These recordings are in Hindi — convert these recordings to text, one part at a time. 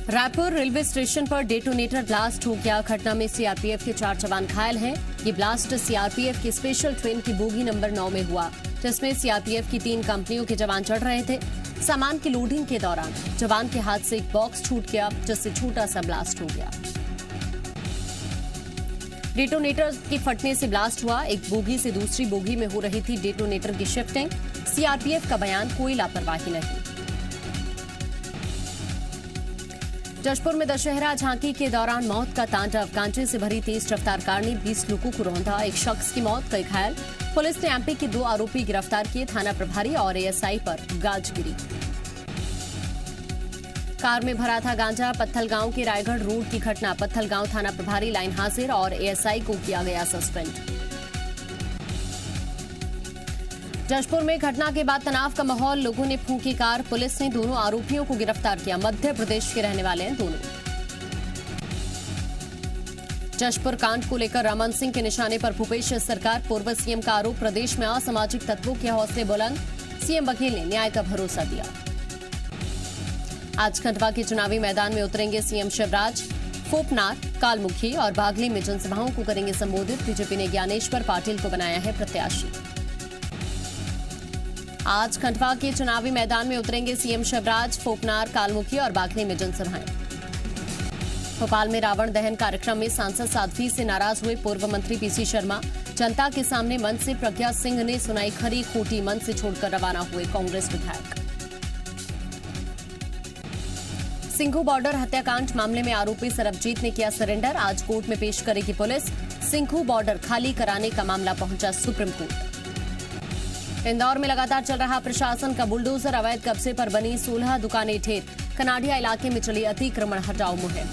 रायपुर रेलवे स्टेशन पर डेटोनेटर ब्लास्ट हो गया। घटना में सीआरपीएफ के 4 जवान घायल हैं। ये ब्लास्ट सीआरपीएफ की स्पेशल ट्रेन की बोगी नंबर 9 में हुआ, जिसमें सीआरपीएफ की 3 कंपनियों के जवान चढ़ रहे थे। सामान की लोडिंग के दौरान जवान के हाथ से एक बॉक्स छूट गया, जिससे छोटा सा ब्लास्ट हो गया। डेटोनेटर के फटने से ब्लास्ट हुआ। एक बोगी से दूसरी बोगी में हो रही थी डेटोनेटर की शिफ्टिंग। सीआरपीएफ का बयान, कोई लापरवाही नहीं। जशपुर में दशहरा झांकी के दौरान मौत का तांडव। कांचे से भरी तेज रफ्तार कार ने 20 लोगों को रौंदा। एक शख्स की मौत, कई घायल। पुलिस ने एमपी के 2 आरोपी गिरफ्तार किए। थाना प्रभारी और एएसआई पर गाज गिरी। कार में भरा था गांजा। पत्थलगांव के रायगढ़ रोड की घटना। पत्थलगांव थाना प्रभारी लाइन हाजिर और एएसआई को किया गया सस्पेंड। जशपुर में घटना के बाद तनाव का माहौल। लोगों ने फूंकी कार। पुलिस ने दोनों आरोपियों को गिरफ्तार किया। मध्य प्रदेश के रहने वाले हैं दोनों। जशपुर कांड को लेकर रमन सिंह के निशाने पर भूपेश सरकार। पूर्व सीएम का आरोप, प्रदेश में असामाजिक तत्वों के हौसले बुलंद। सीएम बघेल ने न्याय का भरोसा दिया। आज खंडवा के चुनावी मैदान में उतरेंगे सीएम शिवराज। फोपनार, कालमुखी और बागली में जनसभाओं को करेंगे संबोधित। बीजेपी ने ज्ञानेश्वर पाटिल को बनाया है प्रत्याशी। आज खंडवा के चुनावी मैदान में उतरेंगे सीएम शिवराज। फोपनार, कालमुखी और बागली में जनसभाएं। भोपाल में रावण दहन कार्यक्रम में सांसद साध्वी से नाराज हुए पूर्व मंत्री पीसी शर्मा। जनता के सामने मंच से प्रज्ञा सिंह ने सुनाई खरी खोटी। मंच से छोड़कर रवाना हुए कांग्रेस विधायक। सिंघू बॉर्डर हत्याकांड मामले में आरोपी सरबजीत ने किया सरेंडर। आज कोर्ट में पेश करेगी पुलिस। सिंघू बॉर्डर खाली कराने का मामला पहुंचा सुप्रीम कोर्ट। इंदौर में लगातार चल रहा प्रशासन का बुलडोजर। अवैध कब्जे पर बनी 16 दुकानें ढेर। कनाडिया इलाके में चली अतिक्रमण हटाओ मुहिम।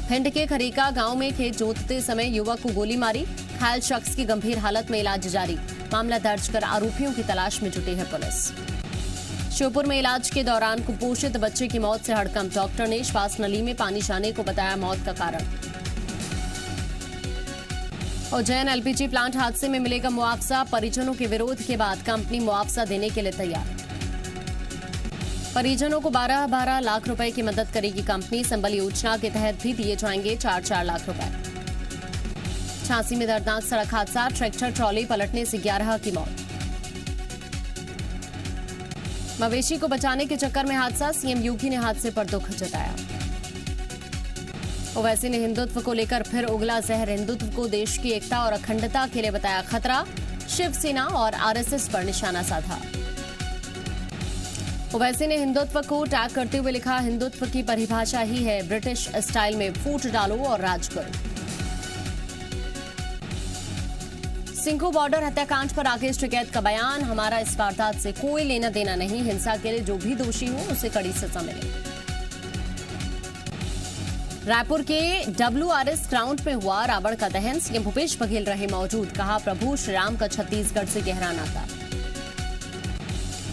भिंड के खरीका गांव में खेत जोतते समय युवक को गोली मारी। घायल शख्स की गंभीर हालत में इलाज जारी। मामला दर्ज कर आरोपियों की तलाश में जुटी है पुलिस। श्योपुर में इलाज के दौरान कुपोषित बच्चे की मौत से हड़कंप। डॉक्टर ने श्वास नली में पानी जाने को बताया मौत का कारण। उज्जैन एलपीजी प्लांट हादसे में मिलेगा मुआवजा। परिजनों के विरोध के बाद कंपनी मुआवजा देने के लिए तैयार। परिजनों को 12-12 लाख रुपए की मदद करेगी कंपनी। संबल योजना के तहत भी दिए जाएंगे 4-4 लाख रुपए। झांसी में दर्दनाक सड़क हादसा। ट्रैक्टर ट्रॉली पलटने से 11 की मौत। मवेशी को बचाने के चक्कर में हादसा। सीएम योगी ने हादसे पर दुख जताया। ओवैसी ने हिंदुत्व को लेकर फिर उगला जहर। हिंदुत्व को देश की एकता और अखंडता के लिए बताया खतरा। शिवसेना और आरएसएस पर निशाना साधा। ओवैसी ने हिंदुत्व को टैग करते हुए लिखा, हिंदुत्व की परिभाषा ही है ब्रिटिश स्टाइल में फूट डालो और राज करो। सिंघू बॉर्डर हत्याकांड पर राकेश टिकैत का बयान, हमारा इस वारदात से कोई लेना देना नहीं। हिंसा के लिए जो भी दोषी हो उसे कड़ी सजा मिले। रायपुर के WRS ग्राउंड में हुआ रावण का दहन। सीएम भूपेश बघेल रहे मौजूद। कहा, प्रभु श्री राम का छत्तीसगढ़ से गहरा नाता।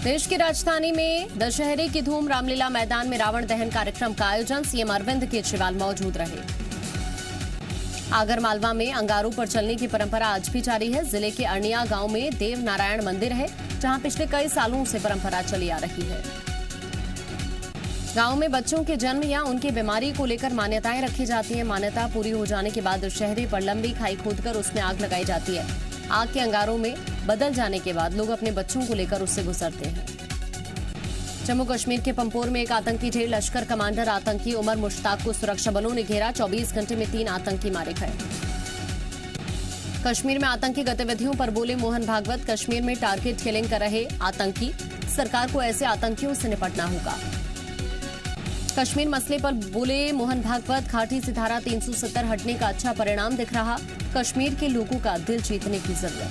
देश की राजधानी में दशहरे की धूम। रामलीला मैदान में रावण दहन कार्यक्रम का आयोजन। सीएम अरविंद केजरीवाल मौजूद रहे। आगरमालवा में अंगारों पर चलने की परंपरा आज भी जारी है। जिले के अरनिया गांव में देव नारायण मंदिर है, जहां पिछले कई सालों से परंपरा चली आ रही है। गांव में बच्चों के जन्म या उनकी बीमारी को लेकर मान्यताएं रखी जाती हैं। मान्यता पूरी हो जाने के बाद दशहरे पर लंबी खाई खोदकर उसमें आग लगाई जाती है। आग के अंगारों में बदल जाने के बाद लोग अपने बच्चों को लेकर उससे गुजरते हैं। जम्मू कश्मीर के पंपोर में एक आतंकी ढेर। लश्कर कमांडर आतंकी उमर मुश्ताक को सुरक्षा बलों ने घेरा। 24 घंटे में 3 आतंकी मारे गए। कश्मीर में आतंकी गतिविधियों पर बोले मोहन भागवत। कश्मीर में टारगेट किलिंग कर रहे आतंकी, सरकार को ऐसे आतंकियों से निपटना होगा। कश्मीर मसले पर बोले मोहन भागवत। घाटी से धारा 370 हटने का अच्छा परिणाम दिख रहा। कश्मीर के लोगों का दिल जीतने की जरूरत।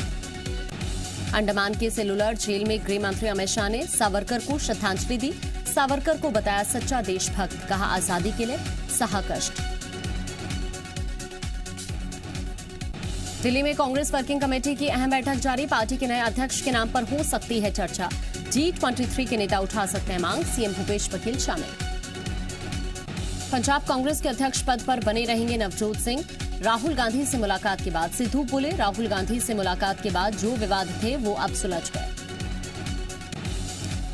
अंडमान के सेलुलर जेल में गृह मंत्री अमित शाह ने सावरकर को श्रद्धांजलि दी। सावरकर को बताया सच्चा देशभक्त। कहा, आजादी के लिए सहा कष्ट। दिल्ली में कांग्रेस वर्किंग कमेटी की अहम बैठक जारी। पार्टी के नए अध्यक्ष के नाम पर हो सकती है चर्चा। G23 के नेता उठा सकते हैं मांग। सीएम भूपेश बघेल शामिल। पंजाब कांग्रेस के अध्यक्ष पद पर बने रहेंगे नवजोत सिंह। राहुल गांधी से मुलाकात के बाद सिद्धू बोले, राहुल गांधी से मुलाकात के बाद जो विवाद थे वो अब सुलझ गए।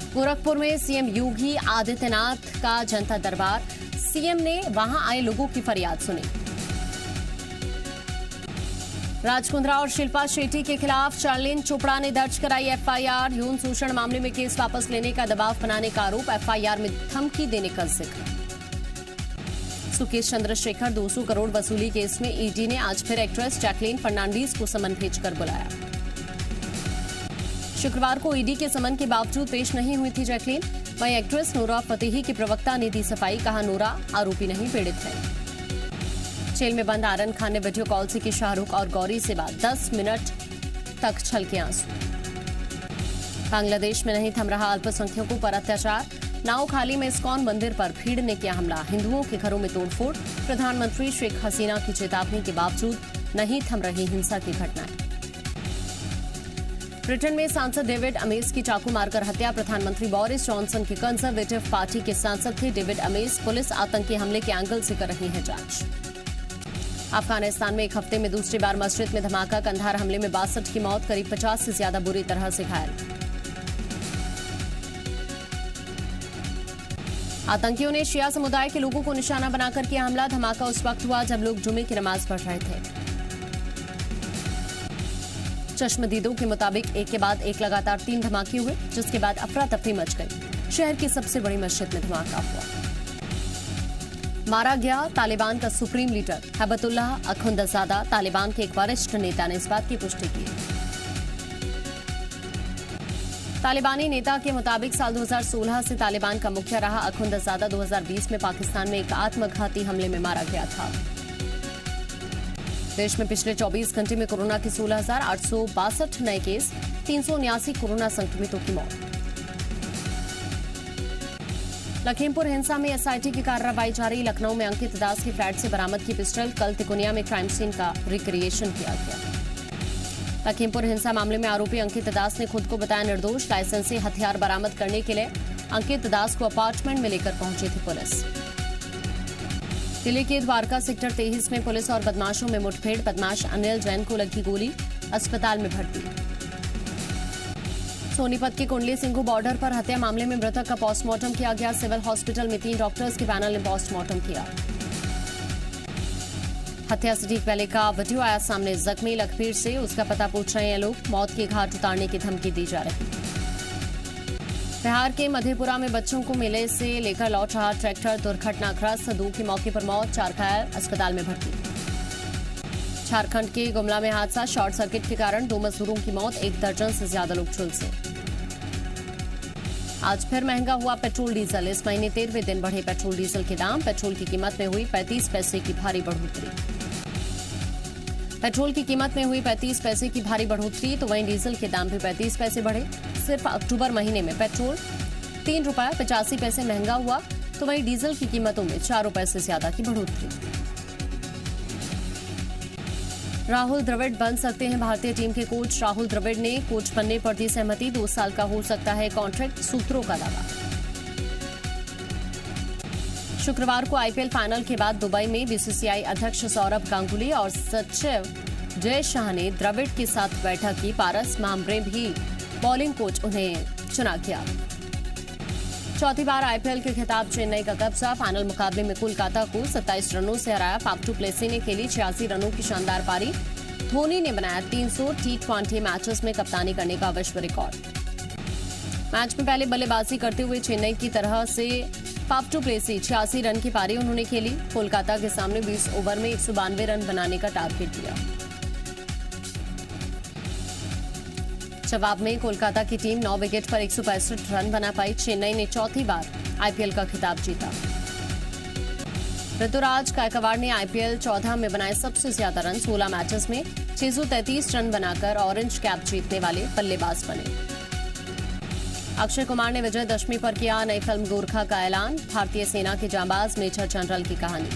गोरखपुर में सीएम योगी आदित्यनाथ का जनता दरबार, सीएम ने वहां आए लोगों की फरियाद सुनी। राज कुंद्रा और शिल्पा शेट्टी के खिलाफ चार्लिन चोपड़ा ने दर्ज कराई एफआईआर। यौन शोषण मामले में केस वापस लेने का दबाव बनाने का आरोप, एफआईआर में धमकी देने का जिक्र। सुकेश चंद्रशेखर 200 करोड़ वसूली केस में ईडी ने आज फिर एक्ट्रेस जैकलीन फर्नांडीज को समन भेजकर बुलाया। शुक्रवार को ईडी के समन के बावजूद पेश नहीं हुई थी जैकलीन। वहीं एक्ट्रेस नोरा फतेही के प्रवक्ता ने दी सफाई, कहा नोरा आरोपी नहीं पीड़ित है। जेल में बंद आरन खान ने वीडियो कॉल से की शाहरुख और गौरी से बात, 10 मिनट तक छलके आंसू। बांग्लादेश में नहीं थम रहा अल्पसंख्यकों पर अत्याचार, नावखाली में इस्कॉन मंदिर पर भीड़ ने किया हमला, हिंदुओं के घरों में तोड़फोड़। प्रधानमंत्री शेख हसीना की चेतावनी के बावजूद नहीं थम रही हिंसा की घटनाएं। ब्रिटेन में सांसद डेविड अमेस की चाकू मारकर हत्या, प्रधानमंत्री बोरिस जॉनसन के कंजर्वेटिव पार्टी के सांसद थे डेविड अमेस। पुलिस आतंकी हमले के एंगल से कर रही है जांच। अफगानिस्तान में एक हफ्ते में दूसरी बार मस्जिद में धमाका, कंधार हमले में 62 की मौत, करीब 50 से ज्यादा बुरी तरह से घायल। आतंकियों ने शिया समुदाय के लोगों को निशाना बनाकर किया हमला, धमाका उस वक्त हुआ जब लोग जुमे की नमाज पढ़ रहे थे। चश्मदीदों के मुताबिक एक के बाद एक लगातार 3 धमाके हुए, जिसके बाद अफरा तफरी मच गई। शहर की सबसे बड़ी मस्जिद में धमाका हुआ। मारा गया तालिबान का सुप्रीम लीडर हैबतुल्लाह अखुंदजादा, तालिबान के एक वरिष्ठ नेता ने इस बात की पुष्टि की। तालिबानी नेता के मुताबिक साल 2016 से तालिबान का मुखिया रहा अखुंदजादा 2020 में पाकिस्तान में एक आत्मघाती हमले में मारा गया था। देश में पिछले 24 घंटे में कोरोना के 16,862 नए केस, 379 कोरोना संक्रमितों की मौत। लखीमपुर हिंसा में एसआईटी की कार्रवाई जारी, लखनऊ में अंकित दास के फ्लैट से बरामद की पिस्टल, कल तिकोनिया में क्राइम सीन का रिक्रिएशन किया गया। लखीमपुर हिंसा मामले में आरोपी अंकित दास ने खुद को बताया निर्दोष, लाइसेंसी हथियार बरामद करने के लिए अंकित दास को अपार्टमेंट में लेकर पहुंची थी पुलिस। दिल्ली के द्वारका सेक्टर 23 में पुलिस और बदमाशों में मुठभेड़, बदमाश अनिल जैन को लगी गोली, अस्पताल में भर्ती। सोनीपत के कुंडली सिंघू बॉर्डर पर हत्या मामले में मृतक का पोस्टमार्टम किया गया, सिविल हॉस्पिटल में 3 डॉक्टर्स के पैनल ने पोस्टमार्टम किया। हत्या से ठीक पहले का वीडियो आया सामने, जख्मी लखबीर से उसका पता पूछ रहे हैं लोग, मौत की घाट उतारने की धमकी दी जा रही। बिहार के मधेपुरा में बच्चों को मेले से लेकर लौट रहा ट्रैक्टर दुर्घटनाग्रस्त, 2 की मौके पर मौत, 4 घायल, अस्पताल में भर्ती। झारखंड के गुमला में हादसा, शॉर्ट सर्किट के कारण 2 मजदूरों की मौत, 1 दर्जन से ज्यादा लोग झुलसे। आज फिर महंगा हुआ पेट्रोल डीजल, इस महीने 13वें दिन बढ़े पेट्रोल डीजल के दाम, पेट्रोल की कीमत में हुई 35 पैसे की भारी बढ़ोतरी। पेट्रोल की कीमत में हुई 35 पैसे की भारी बढ़ोतरी, तो वहीं डीजल के दाम भी 35 पैसे बढ़े। सिर्फ अक्टूबर महीने में पेट्रोल 3 रुपये 85 पैसे महंगा हुआ, तो वहीं डीजल की कीमतों में 4 रुपये से ज्यादा की बढ़ोतरी। राहुल द्रविड़ बन सकते हैं भारतीय टीम के कोच, राहुल द्रविड़ ने कोच बनने पर दी सहमति, 2 साल का हो सकता है कॉन्ट्रैक्ट, सूत्रों का दावा। शुक्रवार को आईपीएल फाइनल के बाद दुबई में बीसीसीआई अध्यक्ष सौरभ गांगुली और सचिव जय शाह ने द्रविड़ के साथ बैठक की, पारस मामरे भी बॉलिंग कोच उन्हें चुना किया। चौथी बार आईपीएल के खिताब चेन्नई का कब्जा, फाइनल मुकाबले में कोलकाता को 27 रनों से हराया, फाफ टू प्लेसी ने खेली 86 रनों की शानदार पारी, धोनी ने बनाया 300 T20 मैचेस में कप्तानी करने का विश्व रिकॉर्ड। मैच में पहले बल्लेबाजी करते हुए चेन्नई की तरह से फाफ टू प्लेसी 86 रन की पारी उन्होंने खेली, कोलकाता के सामने 20 ओवर में 192 रन बनाने का टारगेट दिया। जवाब में कोलकाता की टीम 9 विकेट पर 165 रन बना पाई, चेन्नई ने चौथी बार आईपीएल का खिताब जीता। ऋतुराज गायकवाड़ ने आईपीएल 14 में बनाए सबसे ज्यादा रन, 16 मैचेस में 633 रन बनाकर ऑरेंज कैप जीतने वाले बल्लेबाज बने। अक्षय कुमार ने विजयदशमी पर किया नई फिल्म गोरखा का ऐलान, भारतीय सेना के जांबाज मेजर जनरल की कहानी।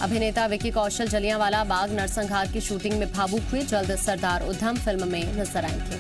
अभिनेता विकी कौशल जलियांवाला बाग नरसंहार की शूटिंग में भावुक हुए, जल्द सरदार उधम फिल्म में नजर आएंगे।